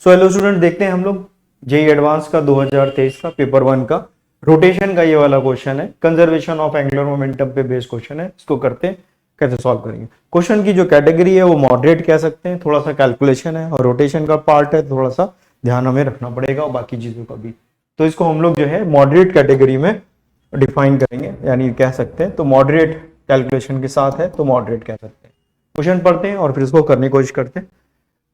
So hello student, देखते हैं हम लोग जेई एडवांस का 2023 का पेपर 1 का रोटेशन का ये वाला क्वेश्चन है। कंजर्वेशन ऑफ एंगुलर मोमेंटम पे बेस्ड क्वेश्चन है। इसको करते हैं, कैसे सॉल्व करेंगे। क्वेश्चन की जो कैटेगरी है वो मॉडरेट कह सकते हैं, थोड़ा सा कैलकुलेशन है और रोटेशन का पार्ट है, थोड़ा सा ध्यान हमें रखना पड़ेगा और बाकी चीजों का भी। तो इसको हम लोग जो है मॉडरेट कैटेगरी में डिफाइन करेंगे, यानी कह सकते हैं। तो मॉडरेट कैलकुलेशन के साथ है तो मॉडरेट कह सकते हैं। क्वेश्चन पढ़ते हैं और फिर इसको करने की कोशिश करते हैं।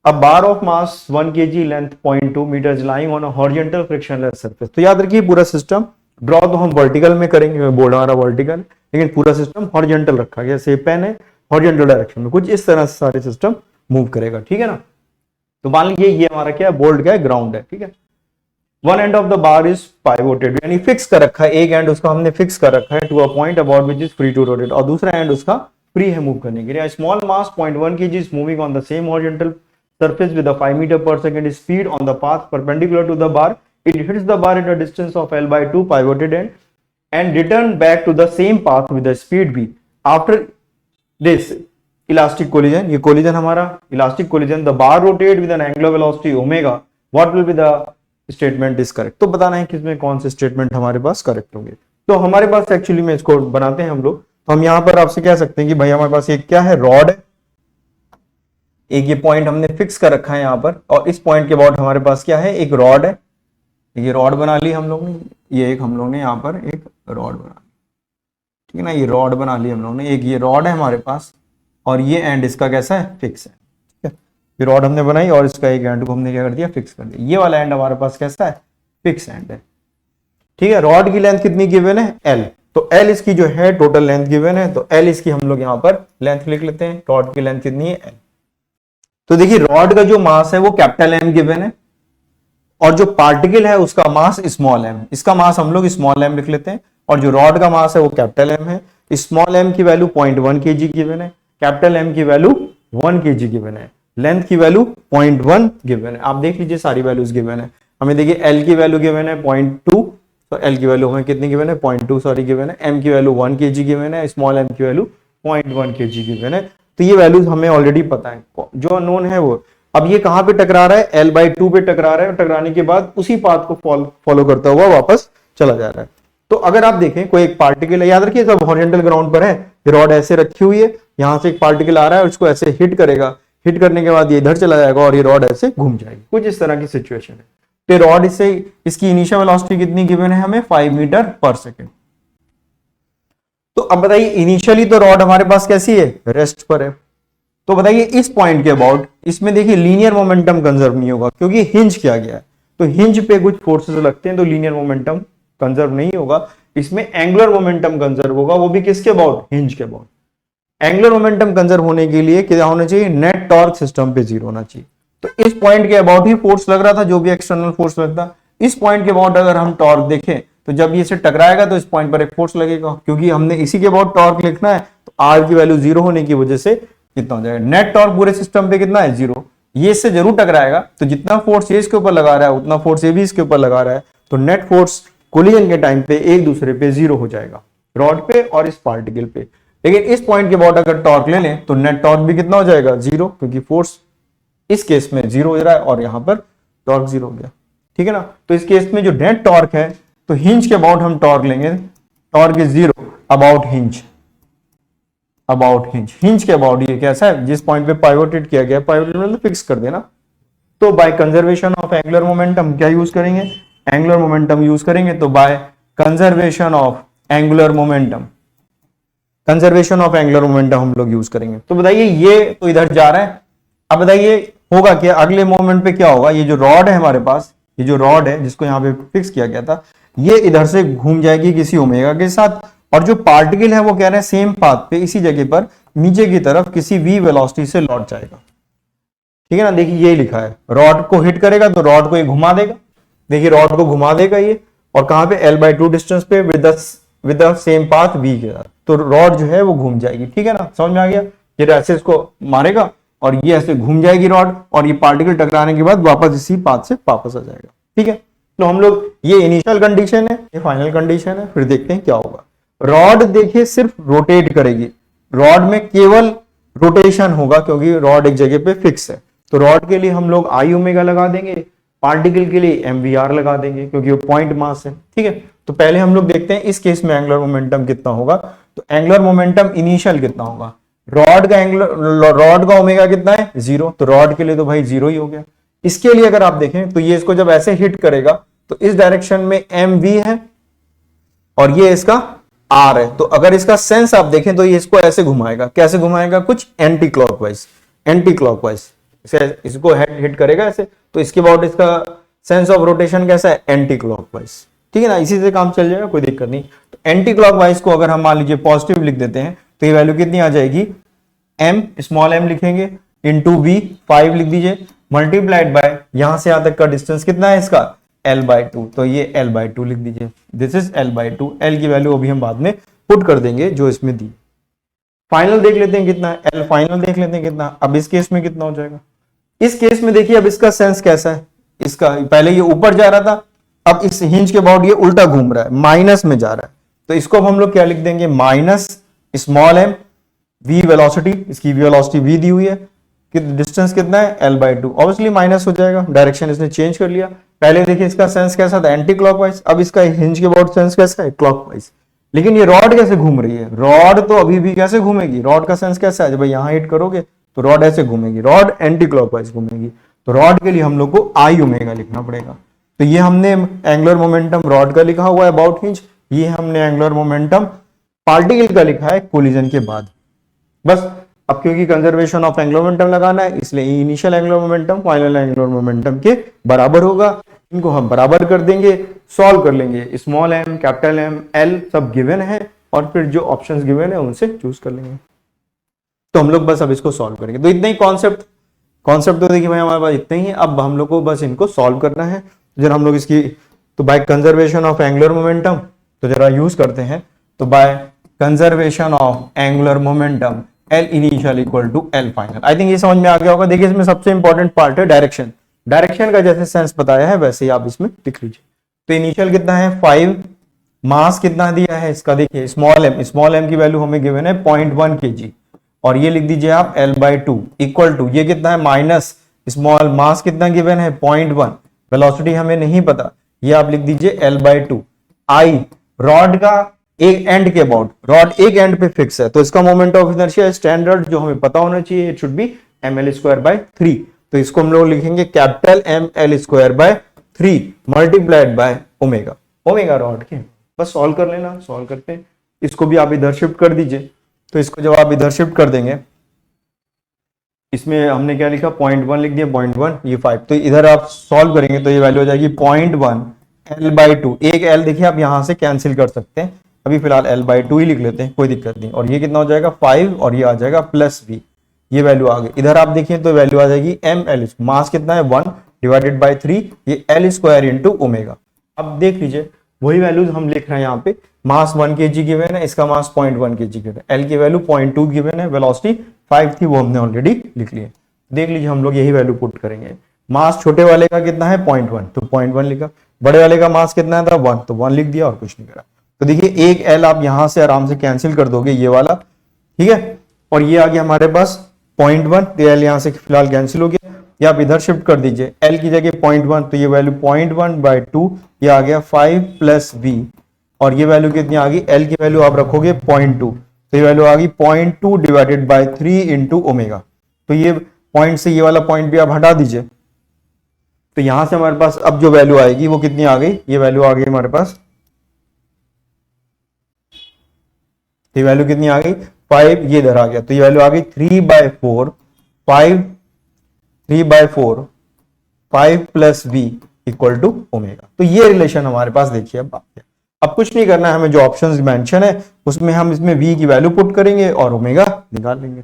A bar of mass 1 kg length 0.2 meters lying on a horizontal frictionless surface। तो याद रखिए पूरा सिस्टम ड्रॉ तो हम वर्टिकल में करेंगे, मैं बोल रहा वर्टिकल, लेकिन पूरा सिस्टम हॉरिजॉन्टल रखा गया। से पेन है हॉरिजॉन्टल डायरेक्शन में, कुछ इस तरह से सारे सिस्टम मूव करेगा, ठीक है ना। तो मान लीजिए ये हमारा क्या है, बोल्ट क्या है, ग्राउंड है, ठीक है। One end of the bar is pivoted, यानी फिक्स कर रखा है, एक एंड उसका हमने फिक्स कर रखा है to a point about which is free to rotate, और दूसरा एंड उसका फ्री है मूव करने के लिए। Small mass 0.1 kg is moving on the same horizontal surface with a 5 meter per second speed on the path perpendicular to the bar. It hits the bar at a distance of L by 2 pivoted end and return back to the same path with the speed v. After this elastic collision, ये collision हमारा elastic collision, the bar rotate with an angular velocity omega. What will be the statement is correct? तो बताना है किसमें कौन से statement हमारे पास correct होंगे। तो हमारे पास एक्चुअली में इसको बनाते हैं हम लोग। तो हम यहाँ पर आपसे कह सकते हैं कि भाई हमारे पास एक क्या है, रॉड है, एक ये पॉइंट हमने फिक्स कर रखा है यहाँ पर, और इस पॉइंट के बाद हमारे पास क्या है, एक रॉड है। ये रॉड बना ली हम लोग ने, ये एक हम लोग ने यहाँ पर एक रॉड बना ली, ठीक है ना। ये रॉड बना ली हम लोग ने, एक ये रॉड है हमारे पास, और ये एंड इसका कैसा है, फिक्स है, ठीक है। ये रॉड हमने बनाई और इसका एक एंड को हमने क्या कर दिया, फिक्स कर दिया। ये वाला एंड हमारे पास कैसा है, फिक्स एंड है, ठीक है। रॉड की लेंथ कितनी गिवन है, एल। तो एल इसकी जो है टोटल लेंथ गिवन है, तो एल इसकी हम लोग यहाँ पर लेंथ लिख लेते हैं। रॉड की लेंथ कितनी है, एल। तो देखिए रॉड का जो मास है वो कैपिटल एम गिवन है, और जो पार्टिकल है उसका मास स्मॉल एम। इसका मास हम लोग स्मॉल एम लिख लेते हैं, और जो रॉड का मास है वो कैपिटल एम है। स्मॉल एम की वैल्यू 0.1 kg गिवन है, कैपिटल एम की वैल्यू 1 kg गिवन है, लेंथ की वैल्यू 0.1 गिवन है। आप देख लीजिए सारी वैल्यूज गिवन है। हमें देखिए एल की वैल्यू गिवन है 0.2, तो एल की वैल्यू हमें कितनी गिवन है, 0.2 सॉरी गिवन है। एम की वैल्यू 1 kg गिवन है, स्मॉल एम की वैल्यू 0.1 kg गिवन है। तो ये वैल्यूज हमें ऑलरेडी पता है, जो अननोन है वो। अब ये कहां पे टकरा रहा है, L/2 पे टकरा रहा है, और टकराने के बाद उसी पाथ को फॉलो करता हुआ वापस चला जा रहा है। तो अगर आप देखें कोई एक पार्टिकल है, याद रखिए सब हॉरिजॉन्टल ग्राउंड पर है, ये रॉड ऐसे रखी हुई है, यहां से एक पार्टिकल आ रहा है और इसको ऐसे हिट करेगा, हिट करने के बाद ये इधर चला जाएगा और ये रॉड ऐसे घूम जाएगी, कुछ इस तरह की सिचुएशन है। तो रॉड इससे, इसकी इनिशियल वेलोसिटी कितनी गिवन है हमें, 5 मीटर पर सेकेंड। तो अब बताइए इनिशियली तो रॉड हमारे पास कैसी है, रेस्ट पर है। तो बताइए इस पॉइंट के अबाउट, इसमें देखिए लीनियर मोमेंटम कंजर्व नहीं होगा क्योंकि हिंज किया गया है। तो हिंज पे कुछ फोर्सेस लगते हैं तो लीनियर मोमेंटम कंजर्व नहीं होगा। इसमें एंगुलर मोमेंटम कंजर्व होगा, वो भी किसके अबाउट, हिंज के अबाउट। एंगुलर मोमेंटम कंजर्व होने के लिए क्या होना चाहिए, नेट टॉर्क सिस्टम पे 0 होना चाहिए। तो इस पॉइंट के अबाउट ही फोर्स लग रहा था, जो भी एक्सटर्नल फोर्स लगता। इस पॉइंट के अबाउट अगर हम टॉर्क देखें तो जब ये इसे टकराएगा तो इस पॉइंट पर एक फोर्स लगेगा, क्योंकि हमने इसी के अबाउट टॉर्क लिखना है। तो आर की वैल्यू 0 होने की वजह से कितना हो जाएगा, नेट टॉर्क पूरे सिस्टम पे कितना है, 0। ये इससे जरूर टकराएगा, तो जितना फोर्स ये इसके ऊपर लगा रहा है उतना फोर्स ये भी इसके ऊपर लगा रहा है, तो नेट फोर्स कोलिजन के टाइम पे एक दूसरे पे 0 हो जाएगा, रॉड पे और इस पार्टिकल पे। लेकिन इस पॉइंट के अबाउट अगर टॉर्क ले लें तो नेट टॉर्क भी कितना हो जाएगा, 0, क्योंकि फोर्स इस केस में 0 हो रहा है और यहां पर टॉर्क 0 हो गया, ठीक है ना। तो इस केस में जो नेट टॉर्क है, तो हिंज के अबाउट हम टॉर्क लेंगे, torque is 0 about hinge, about hinge. Hinge के अबाउट ये कैसा है, जिस पॉइंट पे पाइवोटेड किया गया, पाइवोटेड मतलब फिक्स कर देना। तो by conservation of angular momentum क्या यूज करेंगे, एंगुलर मोमेंटम यूज करेंगे। तो by conservation of angular momentum, conservation of angular momentum हम लोग यूज करेंगे। तो बताइए ये तो इधर जा रहा है, अब बताइए होगा क्या, अगले मोमेंट पे क्या होगा। ये जो रॉड है हमारे पास, ये जो रॉड है जिसको यहाँ पे फिक्स किया गया था, ये इधर से घूम जाएगी किसी ओमेगा के साथ, और जो पार्टिकल है वो कह रहे हैं सेम पाथ पे इसी जगह पर नीचे की तरफ किसी v वेलोसिटी से लौट जाएगा, ठीक है ना। देखिए ये लिखा है, रॉड को हिट करेगा तो रॉड को ये घुमा देगा, देखिए रॉड को घुमा देगा ये, और कहां पे, L/2 डिस्टेंस पे with the same path v के साथ, तो रॉड जो है वो घूम जाएगी, ठीक है ना। समझ में आ गया, ये ऐसे इसको मारेगा और ये ऐसे घूम जाएगी रॉड, और ये पार्टिकल टकराने के बाद वापस इसी पाथ से वापस आ जाएगा, ठीक है। तो हम लोग, ये इनिशियल कंडीशन है, ये फाइनल कंडीशन है, फिर देखते हैं क्या होगा। रॉड देखिए सिर्फ रोटेट करेगी, रॉड में केवल रोटेशन होगा क्योंकि रॉड एक जगह पे फिक्स है। तो रॉड के लिए हम लोग आई ओमेगा लगा देंगे, पार्टिकल के लिए MVR लगा देंगे क्योंकि वो पॉइंट मास है, ठीक है। तो पहले हम लोग देखते हैं इस केस में एंगुलर मोमेंटम कितना होगा। तो एंगुलर मोमेंटम इनिशियल कितना होगा, रॉड का ओमेगा कितना है 0, तो रॉड के लिए तो भाई 0 ही हो गया। इसके लिए अगर आप देखें तो ये इसको जब ऐसे हिट करेगा तो इस डायरेक्शन में MV है और ये इसका R है। तो अगर इसका सेंस आप देखें तो ये इसको ऐसे घुमाएगा, कैसे घुमाएगा, कुछ एंटी क्लॉकवाइज, इसको हिट करेगा ऐसे, तो इसके बाद इसका सेंस ऑफ रोटेशन कैसा है, एंटी क्लॉकवाइज, ठीक है ना, इसी से काम चल जाएगा, कोई दिक्कत नहीं। तो एंटी क्लॉकवाइज को अगर हम मान लीजिए पॉजिटिव लिख देते हैं तो ये वैल्यू कितनी आ जाएगी, स्मॉल m लिखेंगे इंटू V 5 लिख दीजिए, मल्टीप्लाइड बाय यहां से यहां तक का डिस्टेंस कितना है इसका L/2, तो ये L/2 लिख दीजिए, दिस इज L/2। L की वैल्यू अभी हम बाद में पुट कर देंगे जो इसमें दी। फाइनल देख लेते हैं कितना है, L फाइनल देख लेते हैं कितना। अब इस केस में कितना हो जाएगा, इस केस में देखिए अब इसका सेंस कैसा है, इसका पहले ये ऊपर जा रहा था, अब इस हिंज के बाद ये उल्टा घूम रहा है, माइनस में जा रहा है, तो इसको अब हम लोग क्या लिख देंगे, minus small m, v velocity, इसकी वेलोसिटी v दी हुई है, कि डिस्टेंस कितना है L/2, ऑब्वियसली माइनस हो जाएगा, डायरेक्शन इसने चेंज कर लिया। पहले देखिए इसका सेंस कैसा था, एंटी क्लॉकवाइज, अब इसका हिंज के बाद सेंस कैसा है, क्लॉकवाइज। लेकिन ये रॉड कैसे घूम रही है, रॉड तो अभी भी कैसे घूमेगी, रॉड का सेंस कैसा है, जब यहां हिट करोगे तो रॉड ऐसे घूमेगी, रॉड एंटी क्लॉकवाइज घूमेगी। तो रॉड के लिए हम लोग को आई ओमेगा लिखना पड़ेगा। तो ये हमने एंगुलर मोमेंटम रॉड का लिखा हुआ है अबाउट हिंज, ये हमने एंगुलर मोमेंटम पार्टिकल का लिखा है कोलिजन के बाद। बस अब क्योंकि कंजर्वेशन ऑफ एंगुलर मोमेंटम लगाना है, इसलिए initial angular momentum final angular momentum के बराबर होगा। इनको हम बराबर कर देंगे, सॉल्व कर लेंगे, small m, capital M, L सब गिवन है और फिर जो ऑप्शंस गिवन है उनसे चूज कर लेंगे। तो हम लोग बस अब इसको सॉल्व करेंगे। तो इतना ही कॉन्सेप्ट तो देखिए भाई हमारे पास इतना ही है। अब हम लोग को बस इनको सॉल्व करना है। जरा हम लोग इसकी तो by conservation of angular momentum तो जरा यूज करते हैं। तो by conservation of angular momentum L initial equal to L final. I think ये समझ में आ गया होगा। देखिए इसमें सबसे इंपॉर्टेंट पार्ट है डायरेक्शन का जैसे सेंस बताया है वैसे ही आप इसमें लिख लीजिए। तो इनिशियल कितना है 5, मास कितना दिया है इसका, देखिए स्मॉल m की वैल्यू हमें गिवन है 0.1 kg और ये लिख दीजिए आप L/2 इक्वल टू ये कितना है माइनस स्मॉल मास कितना गिवन है 0.1, वेलोसिटी हमें नहीं पता, ये आप लिख दीजिए L/2। आई रॉड का एक एंड के अबाउट, रॉड एक एंड पे फिक्स है तो इसका मोमेंट ऑफ इनर्शिया स्टैंडर्ड जो हमें पता होना चाहिए इट शुड बी mL²/3। तो इसको हम लोग लिखेंगे capital mL²/3 multiplied by omega rod के। बस सॉल्व कर लेना, सॉल्व करते हैं। इसको भी आप इधर शिफ्ट कर दीजिए। तो इसको जब आप इधर शिफ्ट कर देंगे, इसमें हमने क्या लिखा 0.1 लिख दिया, 0.1 ये 5, तो इधर आप सॉल्व करेंगे तो ये वैल्यू हो जाएगी 0.1 L/2। एक L देखिए आप यहां से कैंसिल कर सकते हैं, अभी फिलहाल L/2 ही लिख लेते हैं, कोई दिक्कत नहीं। और ये कितना हो जाएगा 5 और ये आ जाएगा प्लस v, ये वैल्यू आ गई। इधर आप देखिए तो वैल्यू आ जाएगी mL, मास कितना है 1 डिवाइडेड बाय 3, ये L² इंटू ओमेगा। अब देख लीजिए वही वैल्यूज हम लिख रहे हैं यहाँ पे, मास 1 kg गिवन है, इसका मास 0.1 kg गिवन है, L की वैल्यू 0.2 गिवन है, वेलोसिटी 5 थी वो हमने ऑलरेडी लिख लिया। देख लीजिए हम लोग यही वैल्यू पुट करेंगे। मास छोटे वाले का कितना है 0.1 तो 0.1 लिखा, बड़े वाले का मास कितना था 1 तो 1 लिख दिया और कुछ नहीं करा। तो देखिए एक L आप यहां से आराम से कैंसिल कर दोगे ये वाला, ठीक है, और ये आ गया हमारे पास 0.1, तो L यहां से फिलहाल कैंसिल हो गया। ये आप इधर शिफ्ट कर दीजिए, L की जगह 0.1 तो ये वैल्यू 0.1/2, ये आ गया 5 प्लस v और ये वैल्यू कितनी आ गई, L की वैल्यू आप रखोगे 0.2 तो ये वैल्यू आ गई 0.2 डिवाइडेड बाय 3 इंटू ओमेगा। तो ये पॉइंट से ये वाला पॉइंट भी आप हटा दीजिए, तो यहां से हमारे पास अब जो वैल्यू आएगी वो कितनी आ गई, ये वैल्यू आ गई हमारे पास, ये वैल्यू कितनी आ गई 5, ये इधर आ गया तो ये वैल्यू आ गई 3/4, 3/4 5 plus v equal to omega. तो ये रिलेशन हमारे पास देखिए अब कुछ नहीं करना है हमें, जो ऑप्शंस मेंशन है उसमें हम इसमें v की वैल्यू पुट करेंगे और ओमेगा निकाल लेंगे।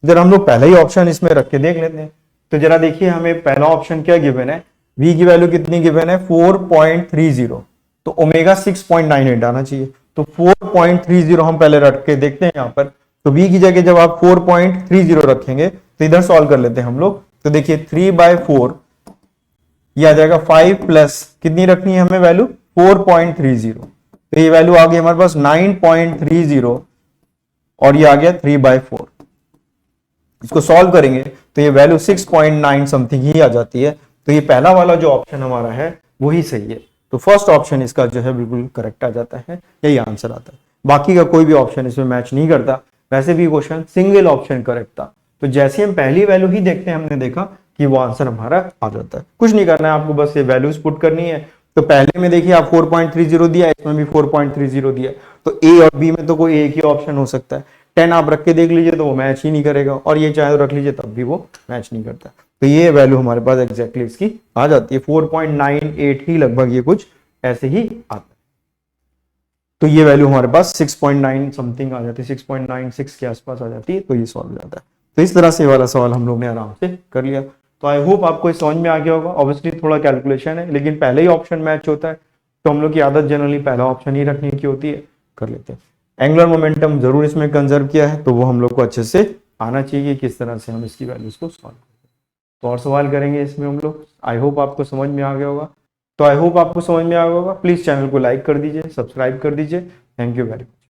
जरा हम लोग पहला ही ऑप्शन इसमें रख के देख लेते हैं। तो जरा देखिए हमें पहला ऑप्शन क्या गिवन है, v की वैल्यू कितनी गिवन है 4.30, तो ओमेगा 6.98 आना चाहिए। तो 4.30 हम पहले रख के देखते हैं यहाँ पर। तो v की जगह जब आप 4.30 रखेंगे तो इधर सॉल्व कर लेते हैं हम लोग। तो देखिए 3/4 ये आ जाएगा 5 प्लस कितनी रखनी है हमें वैल्यू 4.30, तो ये वैल्यू आ गई हमारे पास 9.30 और ये आ गया 3/4। इसको सॉल्व करेंगे तो ये वैल्यू 6.9 समथिंग ही आ जाती है। तो ये पहला वाला जो ऑप्शन हमारा है वही सही है। तो फर्स्ट ऑप्शन इसका जो है बिल्कुल करेक्ट आ जाता है, यही आंसर आता है। बाकी का कोई भी ऑप्शन इसमें मैच नहीं करता। वैसे भी क्वेश्चन सिंगल ऑप्शन करेक्ट था, तो जैसे हम पहली वैल्यू ही देखते हैं हमने देखा कि वो आंसर हमारा आ जाता है। कुछ नहीं करना है आपको, बस ये वैल्यूज पुट करनी है। तो पहले में देखिए आप 4.30 दिया, इसमें भी 4.30 दिया, तो ए और बी में तो कोई एक ही ऑप्शन हो सकता है। 10 आप रख के देख लीजिए तो वो मैच ही नहीं करेगा, और ये चाहे रख लीजिए तब भी वो मैच नहीं करता। तो ये वैल्यू हमारे पास एग्जैक्टली इसकी आ जाती है 4.98 ही लगभग, ये कुछ ऐसे ही आता है। तो ये वैल्यू हमारे पास 6.9 समथिंग आ जाती है, 6.96 के आसपास आ जाती है। तो ये सॉल्व हो जाता है। तो इस तरह से वाला सवाल हम लोग ने आराम से कर लिया। तो आई होप आपको समझ में आ गया होगा। ऑब्वियसली थोड़ा कैलकुलेशन है, लेकिन पहले ही ऑप्शन मैच होता है, तो हम लोग की आदत जनरली पहला ऑप्शन ही रखने की होती है, कर लेते हैं। एंगुलर मोमेंटम जरूर इसमें कंजर्व किया है, तो वो हम लोग को अच्छे से आना चाहिए किस तरह से हम इसकी वैल्यूज को सॉल्व करें। तो और सवाल करेंगे इसमें हम लोग। आई होप आपको समझ में आ गया होगा। तो आई होप आपको समझ में आ गया होगा। प्लीज चैनल को लाइक कर दीजिए, सब्सक्राइब कर दीजिए। Thank you very much.